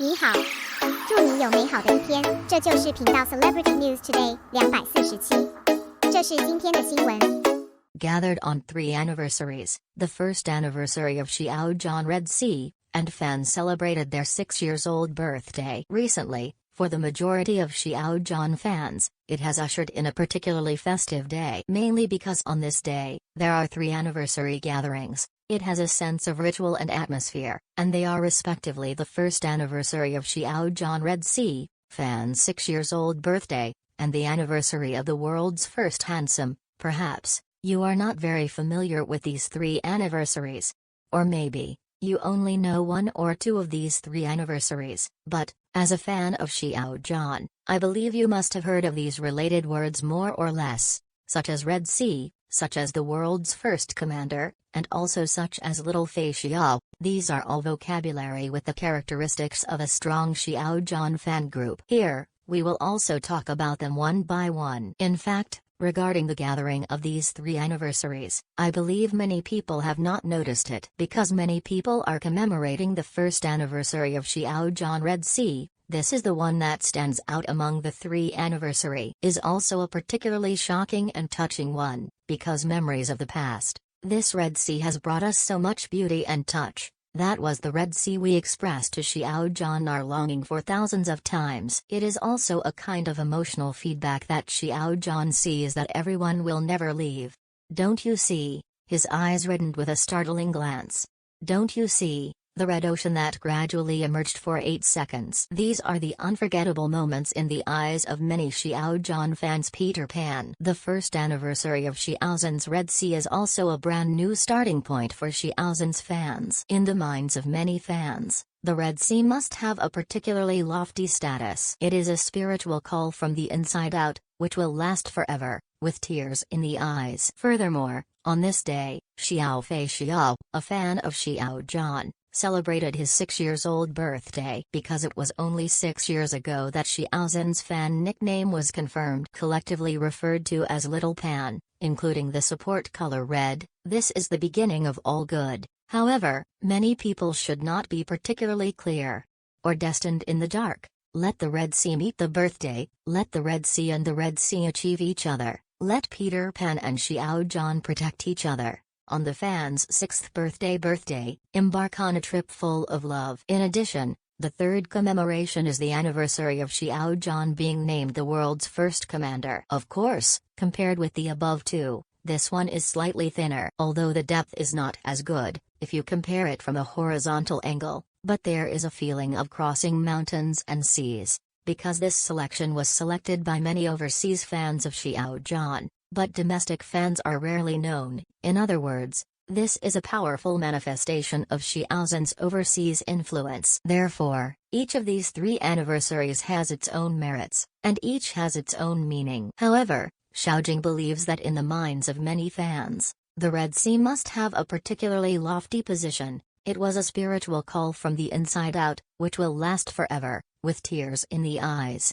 你好，祝你有美好的一天。这就是频道 Celebrity News Today 247。这是今天的新闻。Gathered on 3 anniversaries, the first anniversary of Xiao Zhan Red Sea, and fans celebrated their 6-year-old birthday. Recently, for the majority of Xiao Zhan fans, it has ushered in a particularly festive day. Mainly because on this day, there are 3 anniversary gatherings. It has a sense of ritual and atmosphere, and they are respectively the first anniversary of Xiao Zhan Red Sea, fans' 6-year-old birthday, and the anniversary of the world's first handsome. Perhaps you are not very familiar with these 3 anniversaries. Or maybe you only know 1 or 2 of these 3 anniversaries. But, as a fan of Xiao Zhan, I believe you must have heard of these related words more or less, such as Red Sea, such as the world's first commander, and also such as Little Fei Xiao. These are all vocabulary with the characteristics of a strong Xiao Zhan fan group. Here, we will also talk about them one by one. In fact, regarding the gathering of these 3 anniversaries, I believe many people have not noticed it because many people are commemorating the first anniversary of Xiao Zhan Red Sea. This is the one that stands out among the 3 anniversary. Is also a particularly shocking and touching one, because memories of the past. This Red Sea has brought us so much beauty and touch. That was the Red Sea we expressed to Xiao Zhan our longing for thousands of times. It is also a kind of emotional feedback that Xiao Zhan sees that everyone will never leave. Don't you see? His eyes reddened with a startling glance. Don't you see? The red ocean that gradually emerged for 8 seconds. These are the unforgettable moments in the eyes of many Xiao Zhan fans. Peter Pan. The first anniversary of Xiao Zhan's Red Sea is also a brand new starting point for Xiao Zhan's fans. In the minds of many fans, the Red Sea must have a particularly lofty status. It is a spiritual call from the inside out, which will last forever, with tears in the eyes. Furthermore, on this day, Xiao Fei Xiao, a fan of Xiao Zhan, celebrated his 6-year-old birthday because it was only 6 years ago that Xiao Zhan's fan nickname was confirmed, collectively referred to as Little Pan, including the support color red. This is the beginning of all good. However, many people should not be particularly clear or destined in the dark. Let the Red Sea meet the birthday, let the Red Sea and the Red Sea achieve each other, let Peter Pan and Xiao Zhan protect each other. On the fans' 6th birthday, embark on a trip full of love. In addition, the 3rd commemoration is the anniversary of Xiao Zhan being named the world's first commander. Of course, compared with the above 2, this one is slightly thinner, although the depth is not as good, if you compare it from a horizontal angle, but there is a feeling of crossing mountains and seas, because this selection was selected by many overseas fans of Xiao Zhan. But domestic fans are rarely known. In other words, this is a powerful manifestation of Xiao Zhan's overseas influence. Therefore, each of these 3 anniversaries has its own merits, and each has its own meaning. However, Xiaojing believes that in the minds of many fans, the Red Sea must have a particularly lofty position. It was a spiritual call from the inside out, which will last forever, with tears in the eyes.